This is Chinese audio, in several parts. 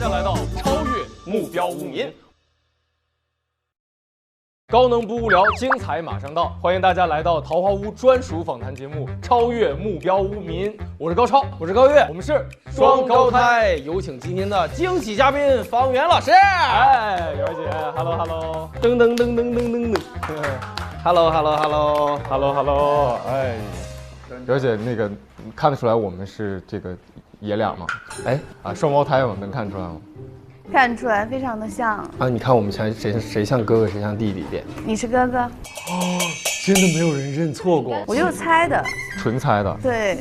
家来到超越目标无民。高能不无聊，精彩马上到！欢迎大家来到桃花坞专属访谈节目《超越目标无民》，我是高超，我是高月，我们是双胞胎。有请今天的惊喜嘉宾方圆老师。哎，媛儿姐 ，hello hello， 噔噔噔噔噔噔噔 ，hello hello hello hello hello， 哎，媛儿姐，那个看得出来我们是这个爷俩吗？哎啊，双胞胎吗？能看出来吗？看出来非常的像啊！你看我们谁像哥哥，谁像弟弟点？你是哥哥哦，真的没有人认错过，我就猜的，纯猜的。对，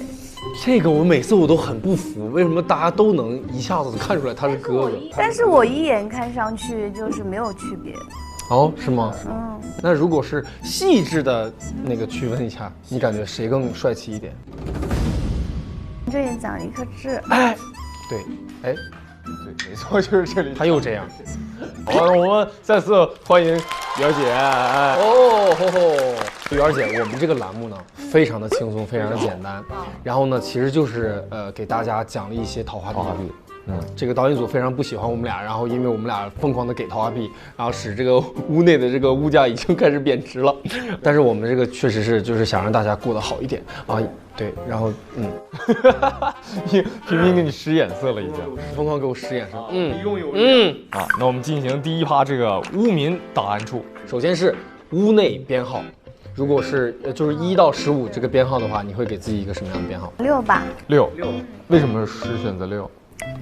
这个我每次我都很不服，为什么大家都能一下子看出来他是哥哥？但是我一眼看上去就是没有区别。哦，是吗？嗯，那如果是细致的那个区分一下，你感觉谁更帅气一点？这里长了一颗痣。哎，对，哎。对，没错，就是这里。他又这样。好，我们再次欢迎媛儿姐。哎，哦吼吼，媛儿姐，我们这个栏目呢，非常的轻松，非常的简单。然后呢，其实就是给大家讲了一些桃花币。这个导演组非常不喜欢我们俩，然后因为我们俩疯狂的给桃花币，然后使这个屋内的这个物价已经开始贬值了。但是我们这个确实是就是想让大家过得好一点啊。对，然后频频给你使眼色了，已经疯狂给我使眼色。啊，那我们进行第一趴这个污民档案处。首先是屋内编号，如果是就是1到15这个编号的话，你会给自己一个什么样的编号6吧。6，为什么是选择6？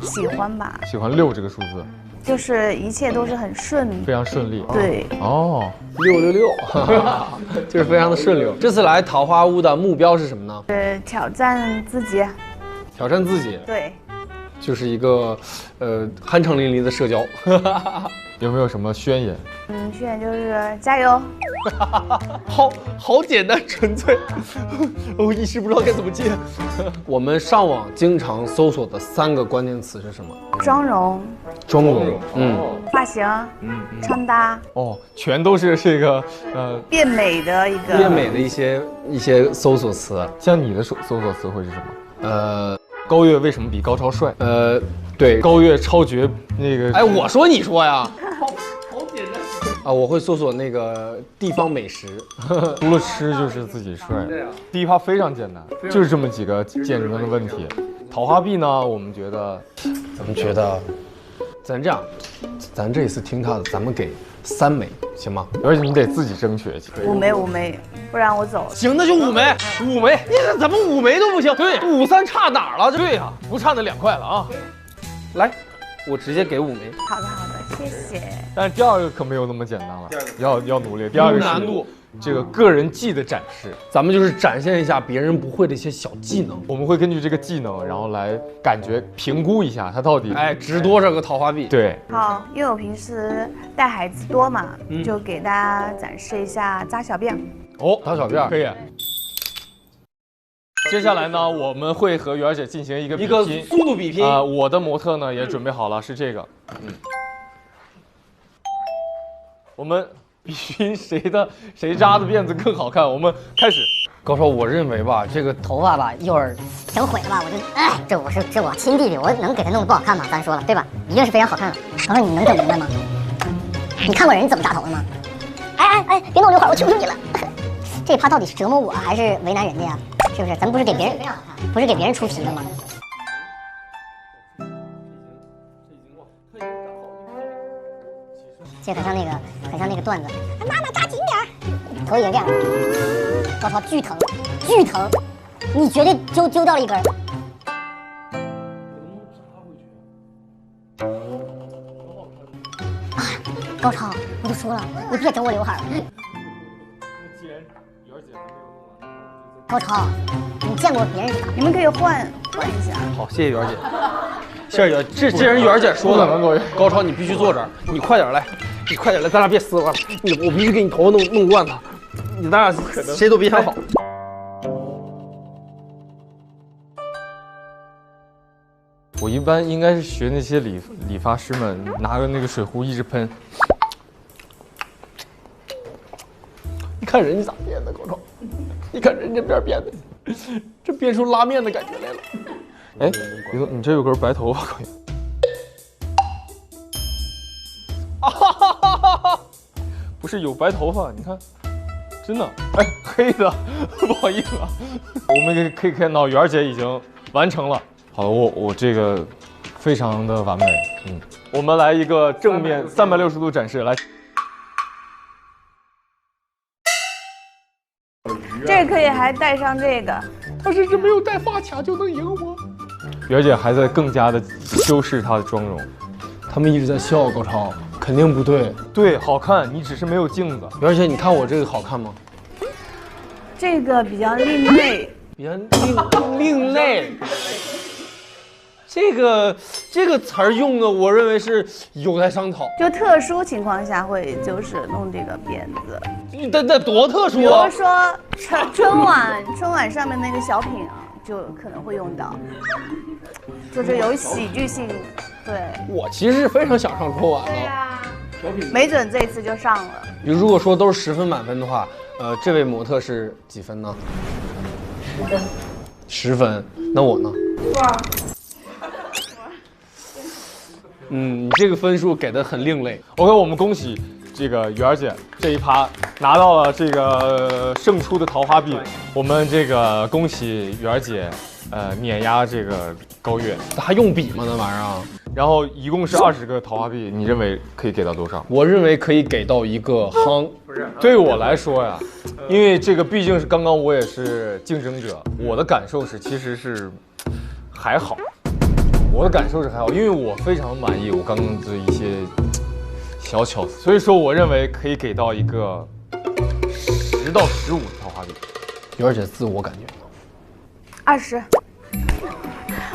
喜欢吧。喜欢6这个数字，就是一切都是很顺利，非常顺利。对。哦，666，就是非常的顺溜。这次来桃花坞的目标是什么呢？是挑战自己。挑战自己。对。就是一个酣畅淋漓的社交。有没有什么宣言？宣言就是加油。好简单纯粹，我一时不知道该怎么接。我们上网经常搜索的3个关键词是什么？妆容、发型、穿搭，全都是这个变美的一些搜索词。像你的搜索词汇是什么？高月为什么比高超帅？对，高月超绝那个。哎，我说你说呀。好简单啊！我会搜索那个地方美食，除了吃就是自己帅。对啊。第一趴非常简单，就是这么几个简单的问题。桃花币呢，我们觉得，咱这样，咱这一次听他的，咱们给3枚，行吗？而且你得自己争取。5枚，不然我走了。行，那就5枚。你这怎么5枚都不行？对，5、3差哪儿了？对呀，不差那2块了啊。来，我直接给5枚。好的，谢谢。但是第2个可没有那么简单了，要努力。第2个是难度，这个个人技的展示，咱们就是展现一下别人不会的一些小技能。我们会根据这个技能，然后来感觉评估一下它到底值多少个桃花币。对，好，因为我平时带孩子多嘛，就给大家展示一下扎小辫。扎小辫可以。接下来呢，我们会和媛儿姐进行一个速度比拼啊。我的模特呢也准备好了，是这个。我们比拼谁扎的辫子更好看。我们开始。高超，我认为吧，这个头发吧，一会儿整毁了吧，这我亲弟弟，我能给他弄得不好看吗？咱说了对吧？一定是非常好看的。高超，你能整明白吗？你看过人怎么扎头的吗？哎，别弄刘海，我求求你了。这趴到底是折磨我还是为难人家呀？是不是？咱不是给别人出题的吗？这很像那个段子。妈妈扎紧点，头已经这样了。高超巨疼，你绝对揪掉了一根。高超，我就说了，你别整我刘海了。高超，你见过别人是咋？你们可以换一下。好，谢谢媛儿姐。谢谢媛儿，这既然媛儿姐说的，高超你必须坐这儿，你快点来，咱俩别撕了，我必须给你头发弄乱它，咱俩谁都别想好。我一般应该是学那些理发师们，拿个那个水壶一直喷。你看人家咋编的，高超，你看人这边编的，这编出拉面的感觉来了。哎，你这有根白头发，是有白头发，你看，真的，哎，黑的，不好意思啊。我们可以看到媛儿姐已经完成了。好了，我这个非常的完美，我们来一个正面360度展示，来。这个可以还带上这个，他甚至没有带发卡就能赢我。媛儿姐还在更加的修饰她的妆容。他们一直在笑高超，肯定不对。对，好看，你只是没有镜子。而且你看我这个好看吗？这个比较另类，比较另类。这个词儿用的，我认为是有待商讨。就特殊情况下会就是弄这个辫子。那多特殊比啊！如说春晚上面那个小品啊，就可能会用到，就是有喜剧性。对，我其实是非常想上春晚的。没准这次就上了。如果说都是10分满分的话，这位模特是几分呢？10分。那我呢？你这个分数给的很另类。OK， 我们恭喜这个媛儿姐这一趴拿到了这个胜出的桃花币。我们这个恭喜媛儿姐，碾压这个高月。还用笔吗？那玩意儿啊？然后一共是20个桃花币，你认为可以给到多少？我认为可以给到一个夯。对我来说呀，因为这个毕竟是刚刚我也是竞争者，我的感受是其实是还好。我的感受是还好，因为我非常满意我刚刚的一些小巧思，所以说我认为可以给到一个10到15的桃花币。而且自我感觉呢20，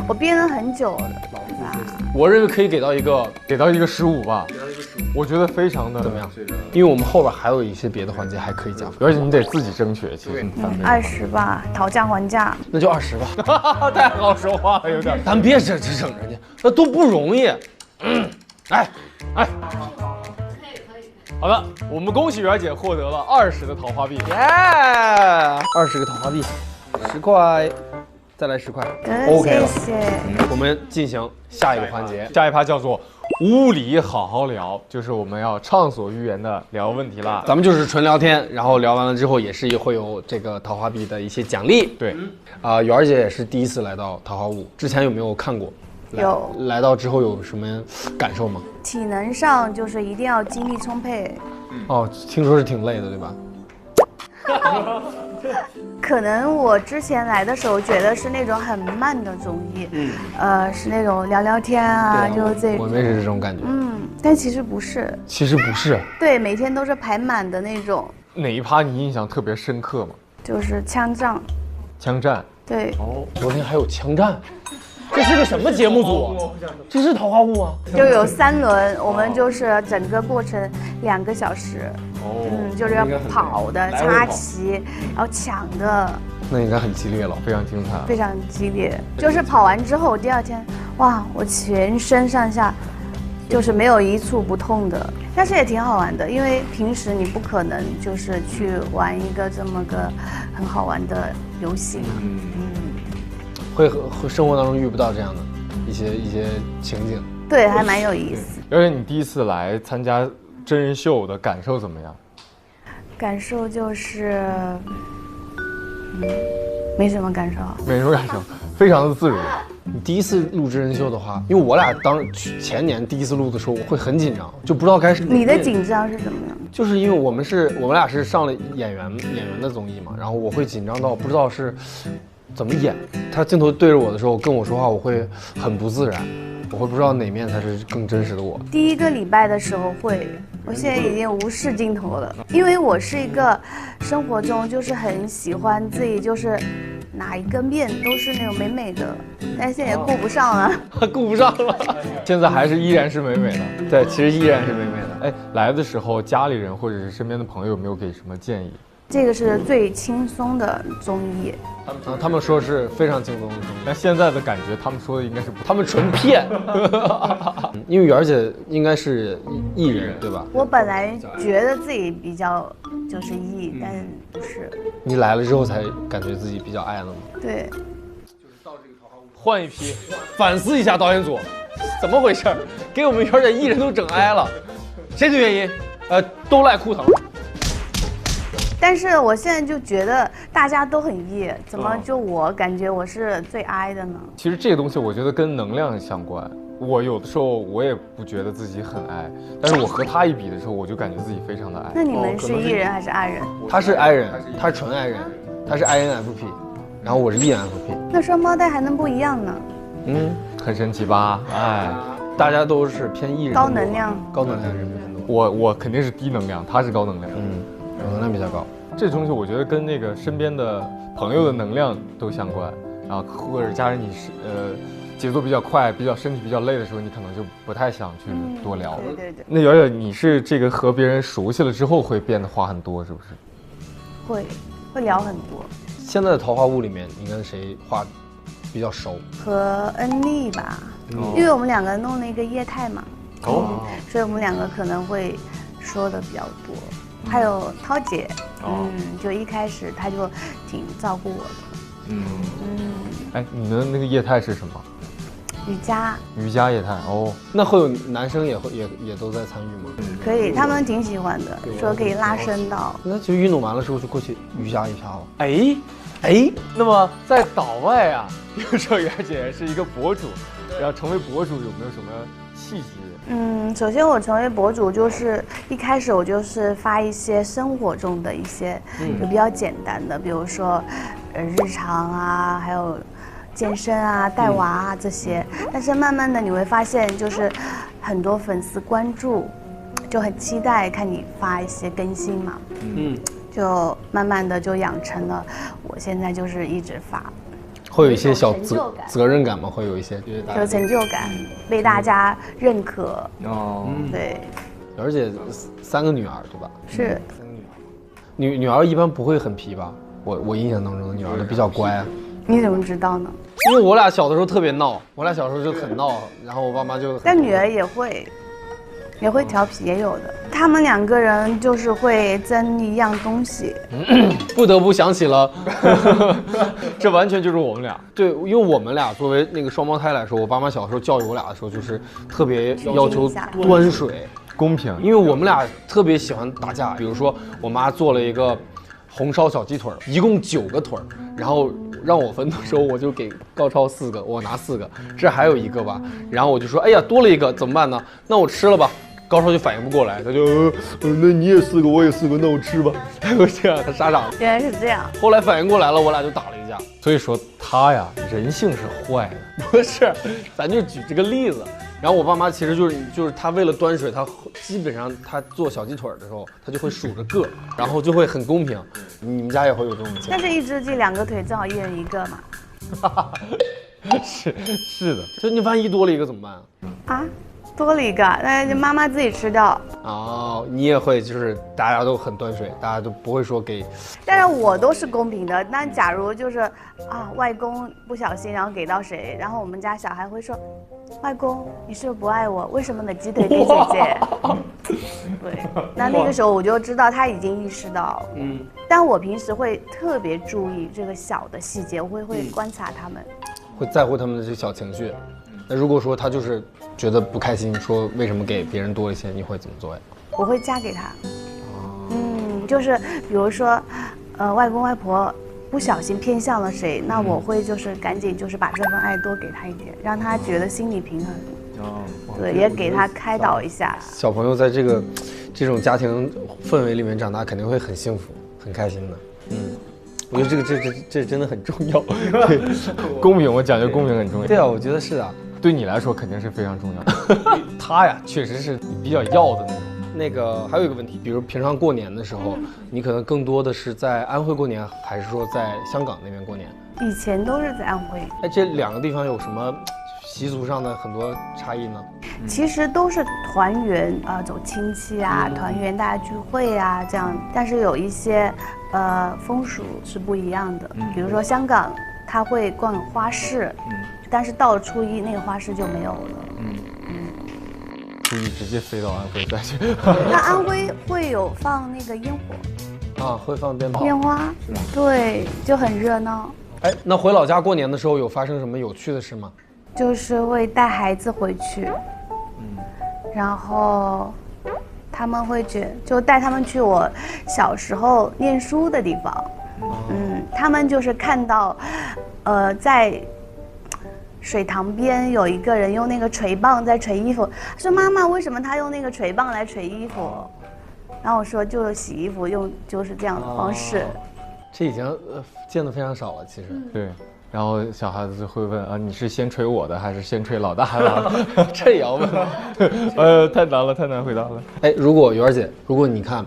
我编了很久了，我认为可以给到一个15吧，我觉得非常的怎么样？因为我们后边还有一些别的环节还可以加分，而且你得自己争取，其实20吧，讨价还价，那就20吧。太好说话了，有点。咱别整人家，那都不容易。哎，好的，我们恭喜媛儿姐获得了20的桃花币。耶，20个桃花币，10块，再来10块 ，OK 了。谢谢。我们进行下一个环节，下一趴叫做无理好好聊，就是我们要畅所欲言的聊问题啦。咱们就是纯聊天，然后聊完了之后也是会有这个桃花币的一些奖励。对，媛儿姐也是第一次来到桃花坞，之前有没有看过？有。来到之后有什么感受吗？体能上就是一定要精力充沛。哦，听说是挺累的，对吧？可能我之前来的时候觉得是那种很慢的综艺，是那种聊聊天啊，就这。我们也是这种感觉。但其实不是。其实不是。对，每天都是排满的那种。哪一趴你印象特别深刻吗？就是枪战。枪战。对。哦，昨天还有枪战。这是个什么节目组？这是桃花坞吗？就有3轮，我们就是整个过程2个小时。就是要跑的、插旗，然后抢的。那应该很激烈了，非常精彩。非常激烈，就是跑完之后，第2天，哇，我全身上下就是没有一处不痛的。但是也挺好玩的，因为平时你不可能就是去玩一个这么个很好玩的游戏嘛。会生活当中遇不到这样的一些情景。对，还蛮有意思。而且你第一次来参加真人秀的感受怎么样？感受就是，没什么感受。没什么感受，非常的自如。你第一次录真人秀的话，因为我俩前年第一次录的时候，我会很紧张，就不知道该是。你的紧张是什么样？就是因为我们俩是上了演员的综艺嘛，然后我会紧张到不知道是怎么演。他镜头对着我的时候跟我说话，我会很不自然，我会不知道哪面才是更真实的我。第1个礼拜的时候会，我现在已经无视镜头了，因为我是一个生活中就是很喜欢自己就是哪一个面都是那种美美的，但是现在也顾不上了，顾不上了。现在还是依然是美美的。对，其实依然是美美的。哎，来的时候家里人或者是身边的朋友有没有给什么建议？这个是最轻松的综艺。他们说是非常轻松的综艺，但现在的感觉他们说的应该是不，他们纯骗。因为媛儿姐应该是艺人对吧？我本来觉得自己比较就是艺，但不是。你来了之后才感觉自己比较爱了吗？对。换一批，反思一下导演组，怎么回事？给我们媛儿姐艺人都整挨了，谁的原因？都赖裤头。但是我现在就觉得大家都很 E， 怎么就我感觉我是最 I 的呢？其实这个东西我觉得跟能量相关。我有的时候我也不觉得自己很 I， 但是我和他一比的时候，我就感觉自己非常的 I。那你们是 E 人还是 I 人？他是 I 人，他是纯 I 人，他是 INFP， 然后我是 ENFP。那双胞胎还能不一样呢？很神奇吧？哎，大家都是偏 E 人，高能量人偏多。我肯定是低能量，他是高能量。能量比较高。这东西我觉得跟那个身边的朋友的能量都相关，然后或者加上你是节奏比较快、身体比较累的时候，你可能就不太想去多聊。对。那瑶瑶，你是这个和别人熟悉了之后会变得话很多，是不是？会聊很多。现在的桃花坞里面，你跟谁话比较熟？和恩利吧，因为我们两个弄了一个业态嘛，所以我们两个可能会说的比较多。还有涛姐，就一开始她就挺照顾我的。哎，你的那个业态是什么？瑜伽业态哦。那会有男生也都在参与吗？可以，他们挺喜欢的，说可以拉伸到。那就运动完了之后就过去瑜伽一下了。哎，那么在岛外啊，听说媛姐是一个博主，然后成为博主有没有什么契机？首先我成为博主就是一开始我就是发一些生活中的一些就比较简单的，比如说日常啊，还有健身啊、带娃啊这些。但是慢慢的你会发现，就是很多粉丝关注，就很期待看你发一些更新嘛。就慢慢的就养成了，我现在就是一直发。会有一些小责任感吗？会有一些有成就感，被大家认可。对。而且3个女儿对吧？是。女儿一般不会很皮吧？我印象当中的女儿都比较乖啊。你怎么知道呢？因为我俩小的时候特别闹，我俩小时候就很闹，然后我爸妈就。但女儿也会调皮，也有的。他们2个人就是会争一样东西，不得不想起了，这完全就是我们俩。对，因为我们俩作为那个双胞胎来说，我爸妈小时候教育我俩的时候，就是特别要求端水、公平。因为我们俩特别喜欢打架，比如说我妈做了一个红烧小鸡腿，一共9个腿，然后让我分的时候，我就给高超4个，我拿4个，这还有1个吧，然后我就说，哎呀，多了1个怎么办呢？那我吃了吧。高超就反应不过来，他就那你也4个，我也4个，那我吃吧。他会这样，他傻傻的。原来是这样。后来反应过来了，我俩就打了一架。所以说他呀，人性是坏的。不是，咱就举这个例子。然后我爸妈其实就是他为了端水，他基本上他做小鸡腿的时候，他就会数着个，然后就会很公平。你们家也会有这种情况？但是一只鸡2个腿正好1人1个嘛。是的。就你万一多了1个怎么办啊？多了1个，那就妈妈自己吃掉。哦，你也会，就是大家都很端水，大家都不会说给。但是我都是公平的。那假如就是外公不小心然后给到谁，然后我们家小孩会说，外公你是不是不爱我？为什么你的鸡腿给姐姐？对，那个时候我就知道他已经意识到。但我平时会特别注意这个小的细节，我会观察他们，会在乎他们的这个小情绪。那如果说他就是觉得不开心，说为什么给别人多一些，你会怎么做呀？我会嫁给他。就是比如说，外公外婆不小心偏向了谁，那我会就是赶紧就是把这份爱多给他一点，让他觉得心理平衡。对，也给他开导一下。小朋友在这种家庭氛围里面长大，肯定会很幸福、很开心的。我觉得这真的很重要。对，公平，我讲究公平很重要。对啊，我觉得是啊。对你来说肯定是非常重要的。他呀，确实是你比较要的那种。那个还有一个问题，比如平常过年的时候，你可能更多的是在安徽过年，还是说在香港那边过年？以前都是在安徽。哎，这2个地方有什么习俗上的很多差异呢？其实都是团圆走亲戚啊，团圆大家聚会啊这样，但是有一些风俗是不一样的。比如说香港，他会逛花市。但是到了初1，那个花市就没有了。初1直接飞到安徽再去。那安徽会有放那个烟火会放鞭炮、烟花，对，就很热闹。哎，那回老家过年的时候有发生什么有趣的事吗？就是会带孩子回去，然后他们会就带他们去我小时候念书的地方。他们就是看到，在水塘边有一个人用那个锤棒在捶衣服，说妈妈为什么他用那个锤棒来捶衣服？然后我说就洗衣服用就是这样的方式。这已经见得非常少了，其实。对。然后小孩子就会问啊，你是先捶我的还是先捶老大的？这也要问？太难了，太难回答了。哎，如果媛儿姐，如果你看，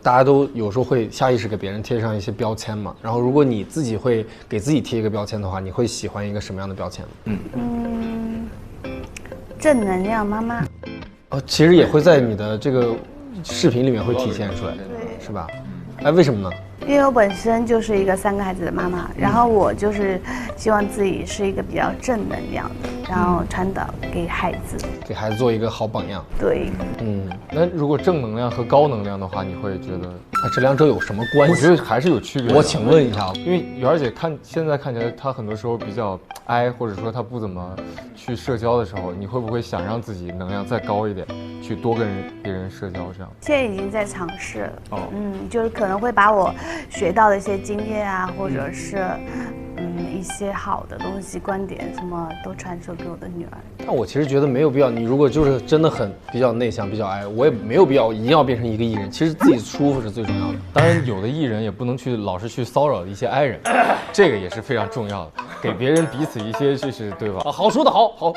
大家都有时候会下意识给别人贴上一些标签嘛，然后如果你自己会给自己贴一个标签的话，你会喜欢一个什么样的标签？正能量妈妈。其实也会在你的这个视频里面会体现出来，对，是吧？哎，为什么呢？因为我本身就是一个3个孩子的妈妈，然后我就是希望自己是一个比较正能量的，然后传导给孩子，给孩子做一个好榜样。对，那如果正能量和高能量的话，你会觉得这两者有什么关系？我觉得还是有区别的。我请问一下，因为媛儿姐现在看起来，她很多时候比较哀，或者说她不怎么去社交的时候，你会不会想让自己能量再高一点，去多跟别人社交这样？现在已经在尝试了。就是可能会把我学到的一些经验啊，或者是一些好的东西、观点什么都传授给我的女儿。但我其实觉得没有必要。你如果就是真的比较内向、比较哀，我也没有必要一定要变成一个艺人。其实自己舒服是最重要的。当然，有的艺人也不能老是去骚扰一些哀人，这个也是非常重要的，给别人彼此一些就是对吧？好说的好。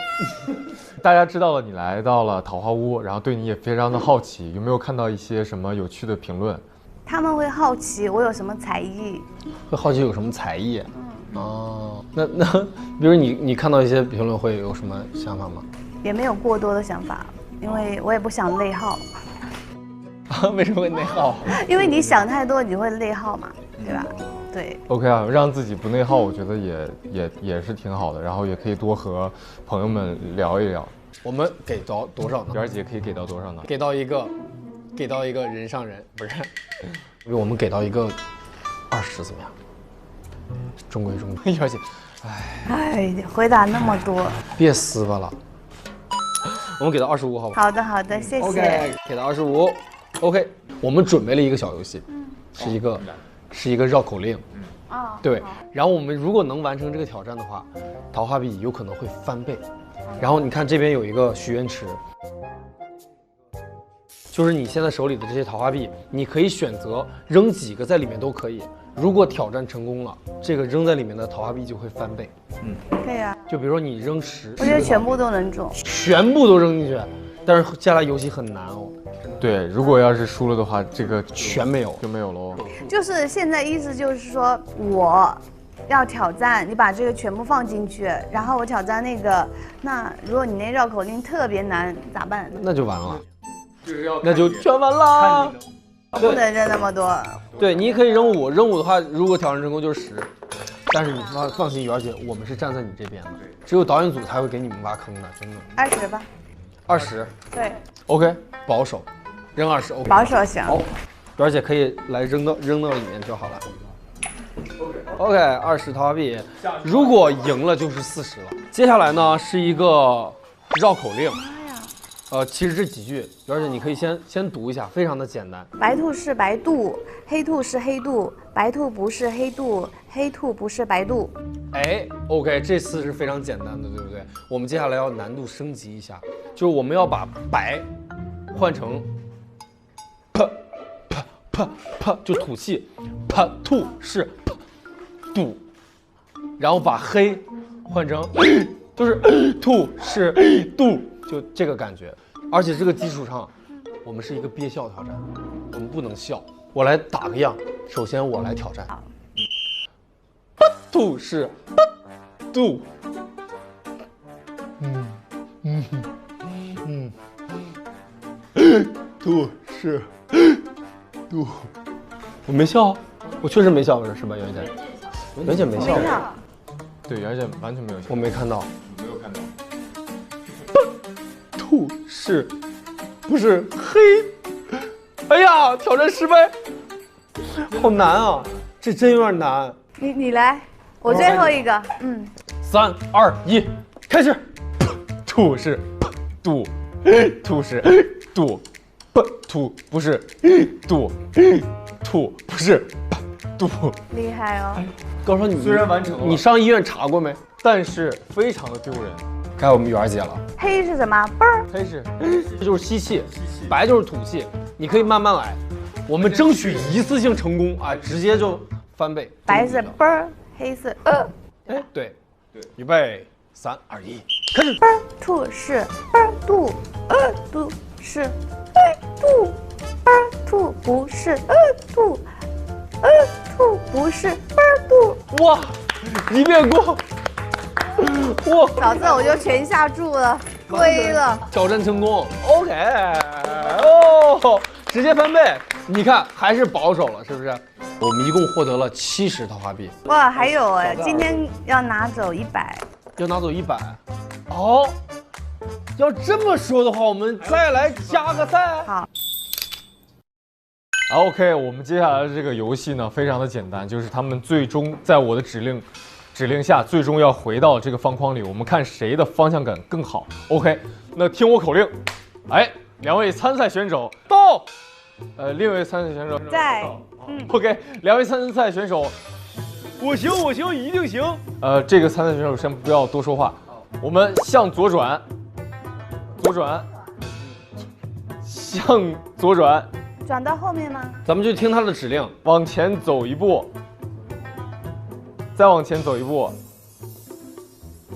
大家知道了你来到了桃花坞，然后对你也非常的好奇，有没有看到一些什么有趣的评论？他们会好奇我有什么才艺，会好奇有什么才艺。那比如你看到一些评论会有什么想法吗？也没有过多的想法，因为我也不想内耗。为什么会内耗？因为你想太多，你会内耗嘛，对吧？对。OK 啊，让自己不内耗，我觉得也是挺好的，然后也可以多和朋友们聊一聊。我们给到多少呢？媛儿姐可以给到多少呢？给到一个人上人，不是，因为我们给到一个20怎么样？中规中矩。媛儿姐，回答那么多，别撕巴了。我们给到25，好吧？好的，谢谢。OK， 给到25。OK， 我们准备了一个小游戏，是一个绕口令。对。然后我们如果能完成这个挑战的话，桃花币有可能会翻倍。然后你看这边有一个许愿池，就是你现在手里的这些桃花币，你可以选择扔几个在里面都可以。如果挑战成功了，这个扔在里面的桃花币就会翻倍。可以啊。就比如说你扔10，我觉得全部都能中，全部都扔进去。但是接下来游戏很难哦。对，如果要是输了的话，这个全没有就没有喽。就是现在意思就是说我要挑战，你把这个全部放进去，然后我挑战那个。那如果你那绕口令特别难咋办？那就完了，那就全完了。不能扔那么多。对，你可以扔5，扔5的话，如果挑战成功就是10。但是你放心，媛儿姐，我们是站在你这边的，只有导演组才会给你们挖坑的，真的。20吧。20。对。OK， 保守，扔20。OK。保守行。好，媛儿姐可以来扔到里面就好了。OK， 20桃花币，如果赢了就是40了。接下来呢是一个绕口令。其实这几句，媛儿姐你可以先读一下，非常的简单。白兔是白兔，黑兔是黑兔，白兔不是黑兔，黑兔不是白兔。OK， 这次是非常简单的，对不对？我们接下来要难度升级一下，就是我们要把白换成啪，就吐气，啪兔是兔，然后把黑换成就是兔是兔。就这个感觉，而且这个基础上，我们是一个憋笑挑战，我们不能笑。我来打个样，首先我来挑战。兔是兔，兔是兔，我没笑，我确实没笑，是吧，袁姐？袁姐没笑。对，袁姐完全没有笑，我没看到。没有看到。兔是，不是黑？哎呀，挑战失败，好难啊！这真有点难。你来，我最后一个。3、2、1，开始。兔是兔，兔是兔，吐不是度，吐不是度。厉害哦！高超，你虽然完成了你上医院查过没？但是非常的丢人。该我们媛儿姐了。黑是什么？嘣儿。黑是这就是吸气，白就是吐气。你可以慢慢来，我们争取一次性成功啊，直接就翻倍。白是嘣儿，黑是哎，对，预备，3、2、1，开始。嘣儿，吐是嘣儿吐，吐是吐，嘣儿吐不是吐，吐不是嘣儿吐。哇，一遍过。哇，早知道我就全下注了，亏了。挑战成功。OK，哦，直接翻倍。你看还是保守了，是不是？我们一共获得了70桃花币，哇，还有哎，今天要拿走100。要拿走100。哦，要这么说的话，我们再来加个赛。好。OK， 我们接下来的这个游戏呢，非常的简单，就是他们最终在我的指令下，最终要回到这个方框里，我们看谁的方向感更好。OK， 那听我口令，哎，2位参赛选手到，另一位参赛选手在，OK， 2位参赛选手，我行，一定行。这个参赛选手先不要多说话，我们向左转，向左转。转到后面吗？咱们就听他的指令，往前走一步，再往前走一步，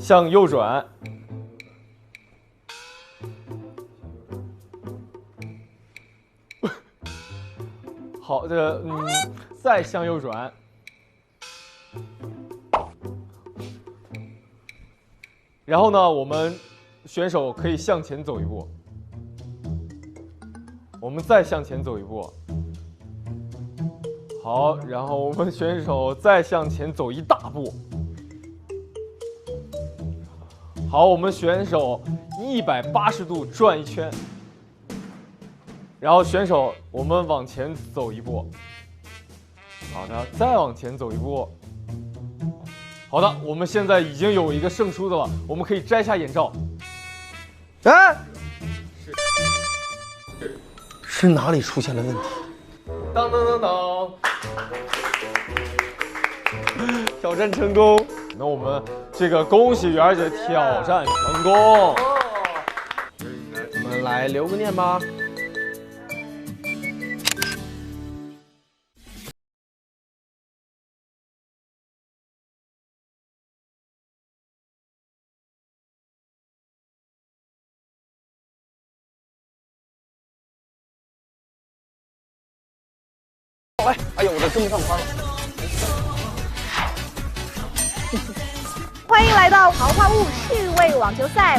向右转，好的，再向右转，然后呢，我们选手可以向前走一步。我们再向前走一步，好，然后我们选手再向前走一大步，好，我们选手180度转一圈，然后选手我们往前走一步，好的，再往前走一步，好的，我们现在已经有一个胜出的了，我们可以摘下眼罩，哎。是哪里出现了问题？当当当当，挑战成功。那我们这个恭喜媛儿姐挑战成功。我们来留个念吧。来，哎呦，我这跟不上拍了。欢迎来到桃花坞趣味网球赛，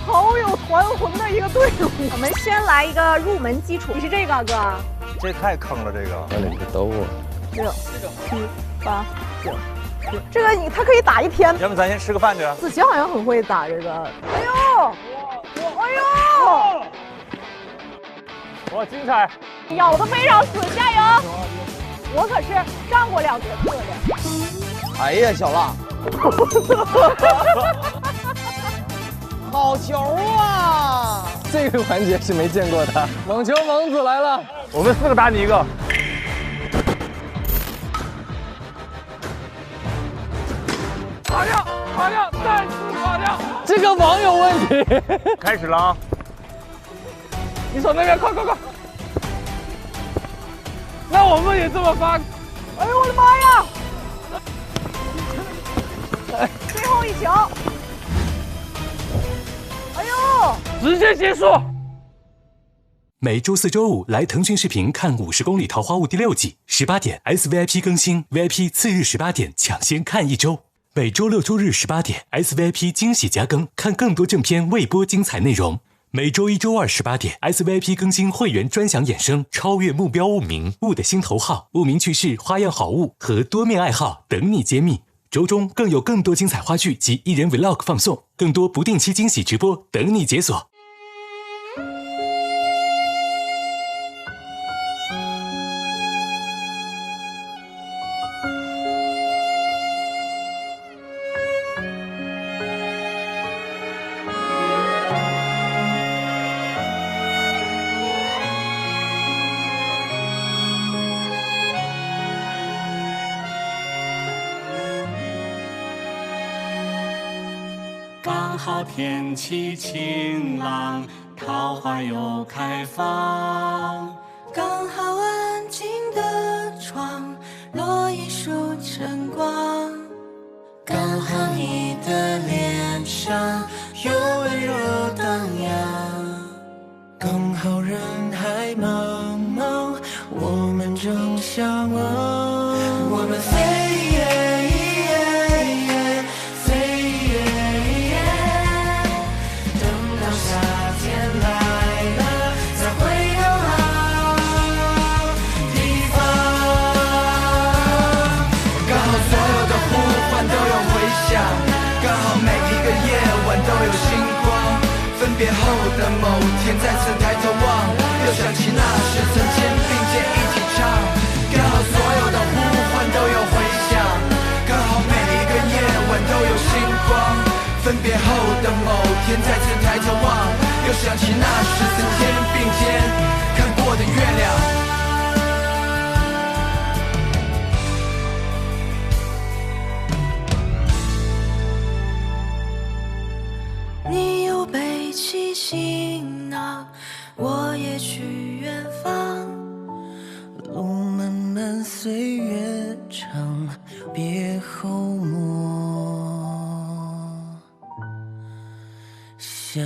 好有团魂的一个队伍。我们先来一个入门基础，你是这个哥？这太坑了，这个。那你等我。 6、7、8、9、10，这个他可以打一天。要不咱先吃个饭去？子琪好像很会打这个。哎呦，哎呦，哇，精彩！咬得非常死，加油！我可是上过2节课的。哎呀，小浪，好球啊！这个环节是没见过的。网球王子来了，我们4个打你1个。打掉，打掉，再次打掉。这个网有问题。开始了啊！你手那边，快快快！那我们也这么发。哎呦我的妈呀！最后一球。哎呦！直接结束。每周4、周5来腾讯视频看50公里桃花坞第6季，18点 SVIP 更新 ，VIP 次日18点抢先看1周。每周6、周日18点 SVIP 惊喜加更，看更多正片未播精彩内容。每周1、周218点 SVIP 更新会员专享衍生，超越目标物名、物的心头号、物名趣事、花样好物和多面爱好等你揭秘。周中更有更多精彩花絮及艺人 Vlog 放送，更多不定期惊喜直播等你解锁。刚好天气晴朗，桃花又开放。刚好安静的窗，落一束晨光。刚好你的脸上有温柔荡漾。刚好人海茫茫，我们正相望。我们飞。分别后的某天，再次抬头望，又想起那时曾肩并肩一起唱。刚好所有的呼唤都有回响，刚好每一个夜晚都有星光。分别后的某天，再次抬头望，又想起那时曾肩并肩看过的月亮。你又背起行囊，我也去远方。路漫漫岁月长，别后莫相